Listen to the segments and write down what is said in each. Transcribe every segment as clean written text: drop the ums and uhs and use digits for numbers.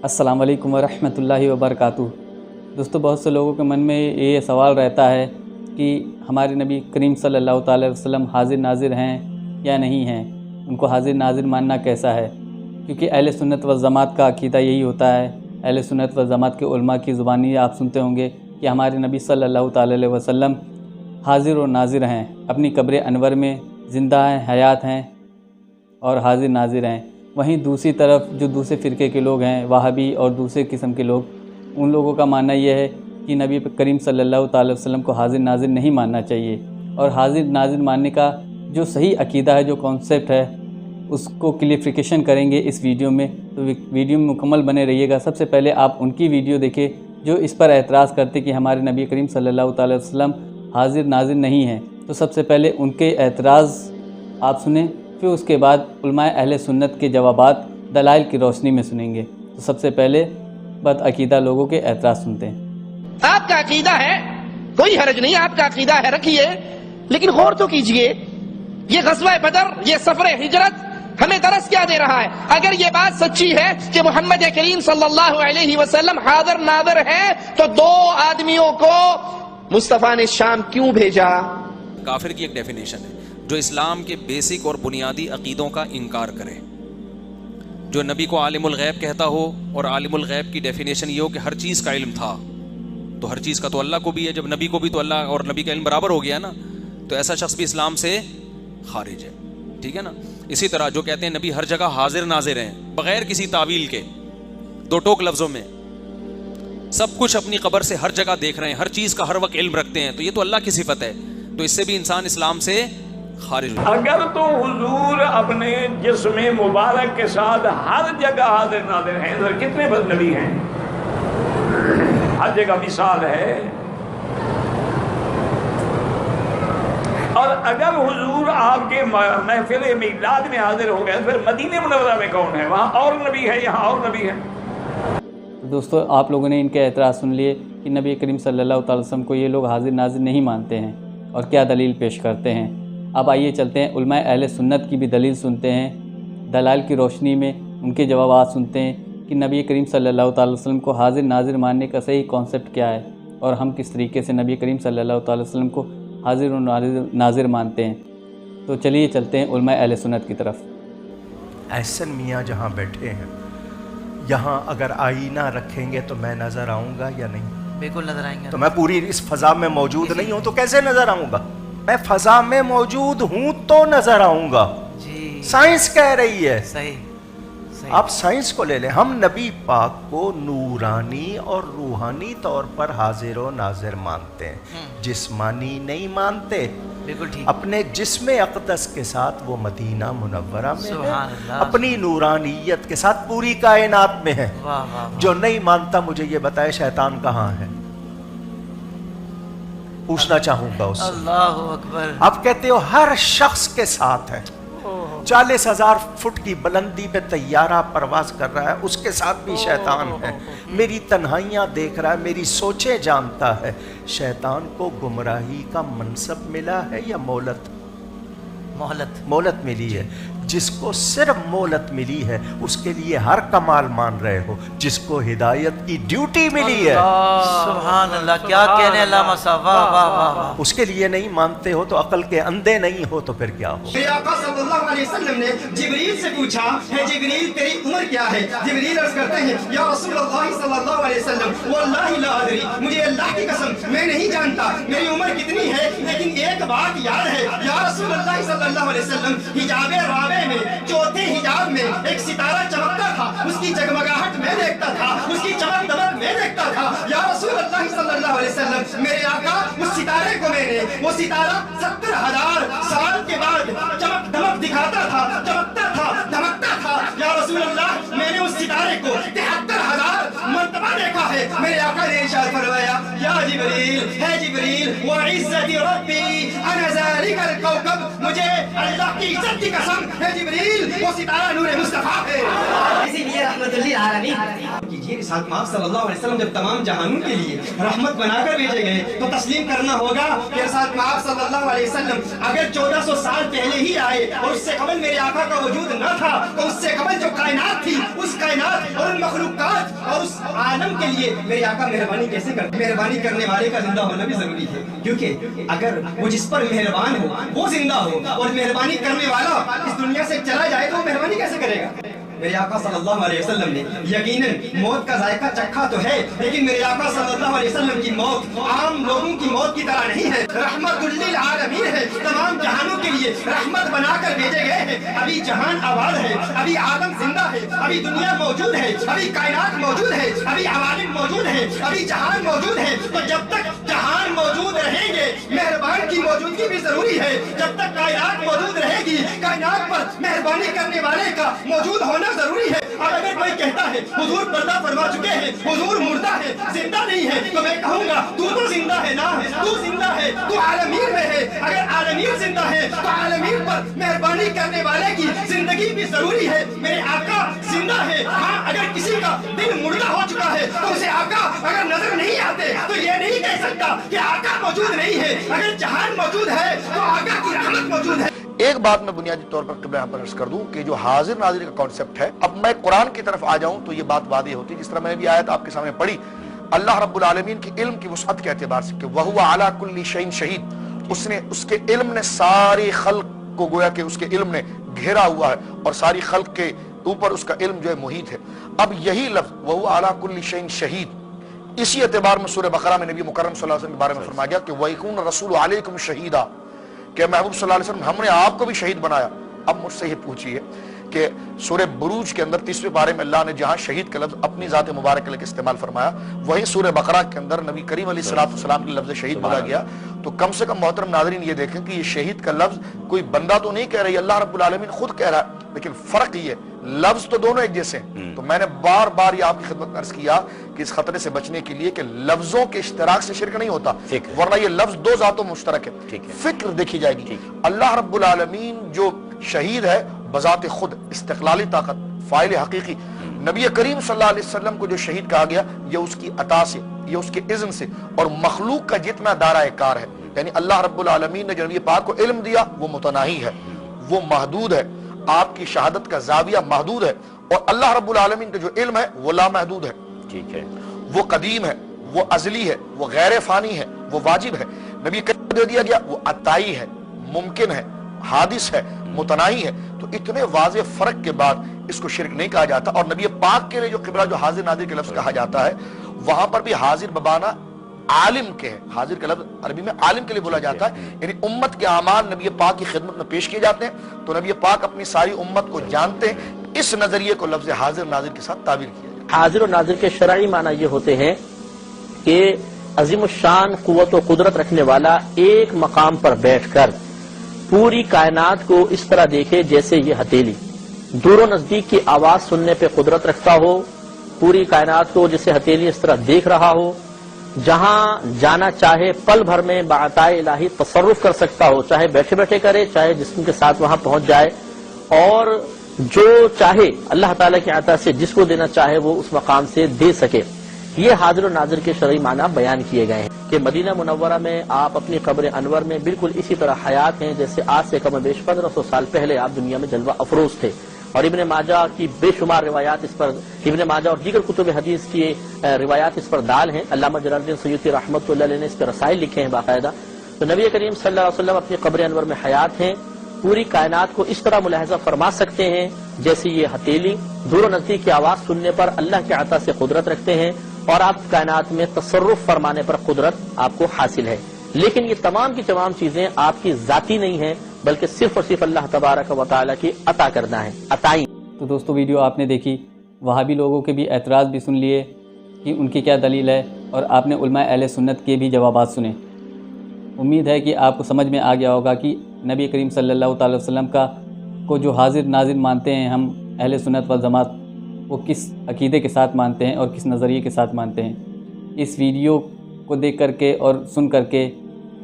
अस्सलाम वालेकुम वरहमतुल्लाहि वबरकातुहू। दोस्तों, बहुत से लोगों के मन में ये सवाल रहता है कि हमारे नबी करीम सल्लल्लाहु अलैहि वसल्लम हाजिर नाजिर हैं या नहीं हैं, उनको हाजिर नाजिर मानना कैसा है। क्योंकि अहले सुन्नत व जमात का अकीदा यही होता है। अहले सुन्नत व जमात के उलमा की ज़ुबानी आप सुनते होंगे कि हमारे नबी सल्लल्लाहु अलैहि वसल्लम हाजिर और नाजिर हैं, अपनी कब्र अनवर में ज़िंदा हैं, हयात हैं और हाजिर नाजिर हैं। वहीं दूसरी तरफ जो दूसरे फ़िरके के लोग हैं, वहाबी और दूसरे किस्म के लोग, उन लोगों का मानना यह है कि नबी करीम सल्लल्लाहु अलैहि वसल्लम को हाजिर नाजिर नहीं मानना चाहिए। और हाजिर नाजिर मानने का जो सही अकीदा है, जो कॉन्सेप्ट है, उसको क्लियरिफिकेशन करेंगे इस वीडियो में। तो वीडियो में मुकम्मल बने रहिएगा। सबसे पहले आप उनकी वीडियो देखें जो इस पर एतराज़ करते कि हमारे नबी करीम सल्लल्लाहु अलैहि वसल्लम हाजिर नाजिर नहीं हैं। तो सबसे पहले उनके एतराज़ आप सुनें, फिर उसके बाद उलमाए अहले सुन्नत के जवाबात दलाइल की रोशनी में सुनेंगे। तो सबसे पहले बदअकीदा लोगों के एतराज़ सुनते हैं। आपका अकीदा है, कोई हरज नहीं, आपका अकीदा है, रखिए, लेकिन गौर तो कीजिए, ये ग़ज़वा बदर, ये सफ़र हिजरत हमें दरस क्या दे रहा है। अगर ये बात सच्ची है कि मोहम्मद करीम सल्लल्लाहु अलैहि वसल्लम हाज़िर नाज़िर है, तो दो आदमियों को मुस्तफ़ा ने शाम क्यों भेजा? काफिर की एक डेफिनेशन है जो इस्लाम के बेसिक और बुनियादी अकीदों का इनकार करे, जो नबी को आलिमुल गैब कहता हो। और आलिमुल गैब की डेफिनेशन ये हो कि हर चीज़ का इल्म था, तो हर चीज़ का तो अल्लाह को भी है। जब नबी को भी तो अल्लाह और नबी का इल्म बराबर हो गया ना, तो ऐसा शख्स भी इस्लाम से खारिज है, ठीक है ना। इसी तरह जो कहते हैं नबी हर जगह हाजिर नाजिर हैं, बगैर किसी तावील के, दो टोक लफ्ज़ों में सब कुछ अपनी कब्र से हर जगह देख रहे हैं, हर चीज़ का हर वक्त इल्म रखते हैं, तो ये तो अल्लाह की सिफत है। तो इससे भी इंसान इस्लाम से खारिज। अगर तो हुजूर अपने जिस्म मुबारक के साथ हर जगह हाजिर नाजिर हैं, तो कितने बद नबी हैं? हर जगह मिसाल है। और अगर हुजूर आपके महफिल मिलाद में हाजिर हो गए, फिर मदीने मुनव्वरा में कौन है? वहाँ और नबी है, यहाँ और नबी है। दोस्तों, आप लोगों ने इनके एतराज़ सुन लिए कि नबी करीम सल्लल्लाहु अलैहि वसल्लम को ये लोग हाजिर नाजिर नहीं मानते हैं और क्या दलील पेश करते हैं। अब आइए चलते हैं उलमाए अहले सुन्नत की भी दलील सुनते हैं, दलाइल की रोशनी में उनके जवाब सुनते हैं कि नबी करीम सल्लल्लाहु अलैहि वसल्लम को हाजिर नाजिर मानने का सही कॉन्सेप्ट क्या है और हम किस तरीके से नबी करीम सल्लल्लाहु अलैहि वसल्लम को हाजिर और नाजिर मानते हैं। तो चलिए चलते हैं उलमाए अहले सुन्नत की तरफ। एहसन मियाँ जहाँ बैठे हैं, यहाँ अगर आईना रखेंगे तो मैं नज़र आऊँगा या नहीं? बिल्कुल नजर आएंगे। तो मैं पूरी इस फजा में मौजूद नहीं हूँ तो कैसे नजर आऊँगा? मैं फजा में मौजूद हूँ तो नजर आऊँगा। जी, साइंस कह रही है। सही सही। आप साइंस को ले लें, हम नबी पाक को नूरानी और रूहानी तौर पर हाजिर और नाजिर मानते हैं, जिस्मानी नहीं मानते। बिल्कुल ठीक। अपने जिस्म अक़दस के साथ वो मदीना मुनव्वरा में है, सुभान अल्लाह। अपनी नूरानियत के साथ पूरी कायनात में है। वाह वाह। जो नहीं मानता मुझे ये बताए शैतान कहाँ है, पूछना चाहूंगा उससे। अल्लाह अकबर। आप कहते हो हर शख्स के साथ है, 40,000 फुट की बुलंदी पे तैयारा परवाज कर रहा है, उसके साथ भी शैतान है। मेरी तन्हाइयाँ देख रहा है, मेरी सोचें जानता है। शैतान को गुमराही का मनसब मिला है या मोहलत? मोहलत मिली है। जिसको सिर्फ मोहलत मिली है उसके लिए हर कमाल मान रहे हो, जिसको हिदायत की ड्यूटी मिली है, सुभान अल्लाह, क्या कहने अल्लाह साहब, वाह वाह वाह। उसके लिए नहीं मानते हो तो अकल के अंधे नहीं हो तो फिर क्या हो? आका सल्लल्लाहु अलैहि वसल्लम ने जिब्रील से पूछा, है जिब्रील तेरी उम्र क्या है? जिब्रील अर्ज़ करते हैं, या रसूलल्लाह सल्लल्लाहु अलैहि वसल्लम, वल्लाहि ला अदरी, मुझे अल्लाह की कसम मैं नहीं जानता मेरी उम्र कितनी है, लेकिन एक बात याद है, या रसूलल्लाह सल्लल्लाहु अलैहि वसल्लम, हिजाबे राबे में चौथे हिजाब में एक सितारा चमकता था, उसकी जगमगाहट में देखता था, उसकी चमक दमक में देखता था। या रसूलल्लाह सल्लल्लाहु अलैहि वसल्लम, मेरे आका उस सितारे को मैंने, वो सितारा 70,000 साल के बाद चमक दमक दिखाता था, चमकता था, धमकता था। या रसूलल्लाह, मैंने उस सितारे को 73,000 मर्तबा देखा है। मेरे आका ने इरशाद फरमाया, या जिब्रील है जिब्रील वो इज्जती रब्बी अना ज़ालिकल कौकब, मुझे अल्लाह की इज्जत की कसम है जिब्रील वो सितारा नूर मुस्तफा है। इसीलिए रहमतुल लिल आलमीन कीजिए रिसालत माब सल्लल्लाहु अलैहि वसल्लम जब तमाम जहानों के लिए रहमत बनाकर भेजे गए तो तस्लीम करना होगा कि रिसालत माब सल्लल्लाहु अलैहि वसल्लम अगर 1400 साल पहले ही आए और उससे कबल मेरे आका का वजूद न था तो उससे कबल जो कायनात थी उस कायनात और उन मखलूकात और उस आलम के लिए मेरे आका मेहरबानी कैसे करते? मेहरबानी करने वाले का जिंदा होना भी जरूरी है, क्योंकि अगर वो जिस पर मेहरबान हो वो जिंदा हो और मेहरबानी करने वाला इस दुनिया से चला जाए तो वो मेहरबानी कैसे करेगा? मेरे आका सल्लल्लाहु अलैहि वसल्लम ने यकीनन मौत का जायका चखा तो है, लेकिन मेरे आका सल्लल्लाहु अलैहि वसल्लम की मौत आम लोगों की मौत की तरह नहीं है, रहमतुल लिल आलमीन है, तमाम जहानों के लिए रहमत बनाकर भेजे गए हैं। अभी जहान आबाद है, अभी आदम जिंदा है, अभी दुनिया मौजूद है, अभी कायनात मौजूद है, अभी अवालिम मौजूद है, अभी जहान मौजूद है। तो जब तक जहान मौजूद रहेंगे मेहरबान की मौजूदगी भी जरूरी है। जब तक कायनात मौजूद रहेगी कायनात पर मेहरबानी करने वाले का मौजूद होना जरूरी है। और अगर कोई कहता है हुजूर पर्दा फरमा चुके हैं, हुजूर मुर्दा है, जिंदा नहीं है, तो मैं कहूँगा तू तो जिंदा है ना, तू जिंदा है, तू आलमीन में है। अगर आलमीन जिंदा है तो आलमीन पर मेहरबानी करने वाले की जिंदगी भी जरूरी है। मेरे आका जिंदा है। हाँ, अगर किसी का दिल मुर्दा हो चुका है तो उसे आका अगर नजर नहीं आते तो ये नहीं कह सकता कि आका मौजूद नहीं है। अगर जहान मौजूद है तो आका की रहमत मौजूद है। एक बात मैं बुनियादी तौर पर क़िबला पर अर्ज कर दूं कि जो हाजिर नाजिर का कॉन्सेप्ट है, अब मैं कुरान की तरफ आ जाऊं तो ये बात वादी होती है। जिस तरह मैंने भी आयत आपके सामने पढ़ी, अल्लाह रब्बुल आलमीन की इल्म की वसअत के एतबार से कि वहुवा अला कुल्ली शैइन शहीद, उसने उसके इल्म ने सारी खल्क को गोया कि उसके इल्म ने घेरा हुआ है और सारी खल्क के ऊपर उसका इल्म जो है मुहीत है। अब यही लफ्ज वहुवा अला कुल्ली शैइन शहीद, इसी एतबार में सूरह बकरा में नबी मुकर्रम सल्लल्लाहु अलैहि वसल्लम के बारे में फरमाया गया कि वयकुन रसूल अलैकुम शहीदा, कि महबूब सल्लल्लाहु अलैहि वसल्लम हमने आपको भी शहीद बनाया। अब मुझसे ये पूछिए कि सूरह बुरूज के अंदर 30वें पारे में अल्लाह ने जहां शहीद का लफ्ज अपनी जात मुबारक के लिए इस्तेमाल फरमाया, वहीं सूरह बकरा के अंदर नबी करीम अलैहिस्सलाम के लफ्ज शहीद बोला गया। तो कम से कम मोहतरम नाज़रीन ये देखें कि ये शहीद का लफ्ज कोई बंदा तो नहीं कह रही, अल्लाह रब्बुल आलमीन खुद कह रहा है, लेकिन फर्क ये लफ्ज तो दोनों एक जैसे हैं। तो मैंने बार बार ये आपकी खिदमत में अर्ज किया कि इस खतरे से बचने के लिए कि लफ्जों के इश्तराक से शिरक नहीं होता, वरना ये लफ्ज दो जातों मुश्तरक है। फिक्र देखी जाएगी, अल्लाह रब्बुल आलमीन जो शहीद है बजाते खुद इस्तिक़लाली ताकत फाइल हकीकी, नबी करीम सल्लल्लाहु अलैहि वसल्लम को जो शहीद कहा गया ये उसकी अता से, ये उसके इज़्न से और मखलूक का जितना दायरा कार है, यानी अल्लाह रब्बुल आलमीन ने जो नबी पाक को इल्म दिया वो मुतनाही है, वो महदूद है, आपकी शहादत का जाविया महदूद है, और अल्लाह रब्बुल आलमीन का जो इल्म है वो लामहदूद है। ठीक है, वो कदीम है, वो अजली है, वो गैर फानी है, वो वाजिब है। नबी करीम को दे दिया गया वो अताई है, मुमकिन है, हादिस है, मुतनाही है। तो इतने वाज़ेह फर्क के बाद इसको शिरक नहीं कहा जाता। और नबी पाक के लिए जो क़िबला जो हाजिर नाजिर के लफ्ज कहा जाता है, वहां पर भी हाजिर बबाना आलिम के है, हाजिर के लफ्ज अरबी में आलिम के लिए बोला जाता है, यानी उम्मत के आमाल नबी पाक की खिदमत में पेश किए जाते हैं। तो नबी पाक अपनी सारी उम्मत को जानते हैं। इस नजरिए को लफ्ज हाजिर नाजिर के साथ ताबीर किया जाता है। हाजिर और नाजिर के शरई माना ये होते हैं कि अजीम शान कुव्वत व कुदरत रखने वाला एक मकाम पर बैठकर पूरी कायनात को इस तरह देखे जैसे ये हथेली दूर नजदीक की आवाज सुनने पे कुदरत रखता हो, पूरी कायनात को जैसे हथेली इस तरह देख रहा हो, जहां जाना चाहे पल भर में बाताए इलाही तसर्रुफ कर सकता हो, चाहे बैठे बैठे करे, चाहे जिस्म के साथ वहां पहुंच जाए, और जो चाहे अल्लाह ताला की अता से जिसको देना चाहे वो उस मकाम से दे सके। ये हाजिर और नाजिर के शरई माना बयान किए गए हैं कि मदीना मुनव्वरा में आप अपनी कब्र अनवर में बिल्कुल इसी तरह हयात हैं जैसे आज से कम बेश 1500 साल पहले आप दुनिया में जलवा अफरोज थे। और इब्ने माजा की बेशुमार रिवायात इस पर, इब्ने माजा और दीगर कुतुब हदीस की रिवायात इस पर दाल हैं। अल्लामा जलालुद्दीन सयूती रहमतुल्लाह अलैह ने इस पर रसाइल लिखे हैं बाकायदा। तो नबी करीम सल्लल्लाहु अलैहि वसल्लम अपनी कब्र अनवर में हयात हैं, पूरी कायनात को इस तरह मुलाहजा फरमा सकते हैं जैसे ये हथेली दूर नजदीक की आवाज सुनने पर अल्लाह के अता से कुदरत रखते हैं, और आप कायनात में तसर्रुफ फरमाने पर कुदरत आपको हासिल है। लेकिन ये तमाम की तमाम चीजें आपकी जाती नहीं है, बल्कि सिर्फ और सिर्फ अल्लाह तबारक व तआला की अता करना है, अताई। तो दोस्तों वीडियो आपने देखी, वहाबी लोगों के भी एतराज़ भी सुन लिए कि उनकी क्या दलील है, और आपने उलमा अहले सुन्नत के भी जवाबात सुने। उम्मीद है कि आपको समझ में आ गया होगा कि नबी करीम सल्लल्लाहु अलैहि वसल्लम का को जो हाजिर नाजिर मानते हैं हम अहले सुन्नत वल जमात, वो किस अकीदे के साथ मानते हैं और किस नज़रिए के साथ मानते हैं। इस वीडियो کو دیکھ کر کے اور سن کر کے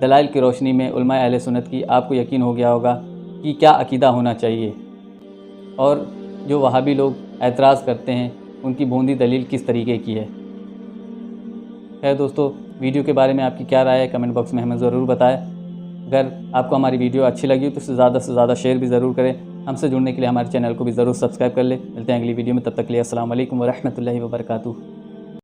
دلائل کی روشنی میں علماء اہل سنت کی آپ کو یقین ہو گیا ہوگا کہ کیا عقیدہ ہونا چاہیے، اور جو وہابی لوگ اعتراض کرتے ہیں ان کی بوندی دلیل کس طریقے کی ہے۔ خیر دوستو، ویڈیو کے بارے میں آپ کی کیا رائے ہے کمنٹ باکس میں ہمیں ضرور بتائیں۔ اگر آپ کو ہماری ویڈیو اچھی لگی تو اسے زیادہ سے زیادہ شیئر بھی ضرور کریں۔ ہم سے جڑنے کے لیے ہمارے چینل کو بھی ضرور سبسکرائب کر لیں۔ ملتے ہیں اگلی ویڈیو میں، تب تک کے لیے السلام علیکم ورحمۃ اللہ وبرکاتہ۔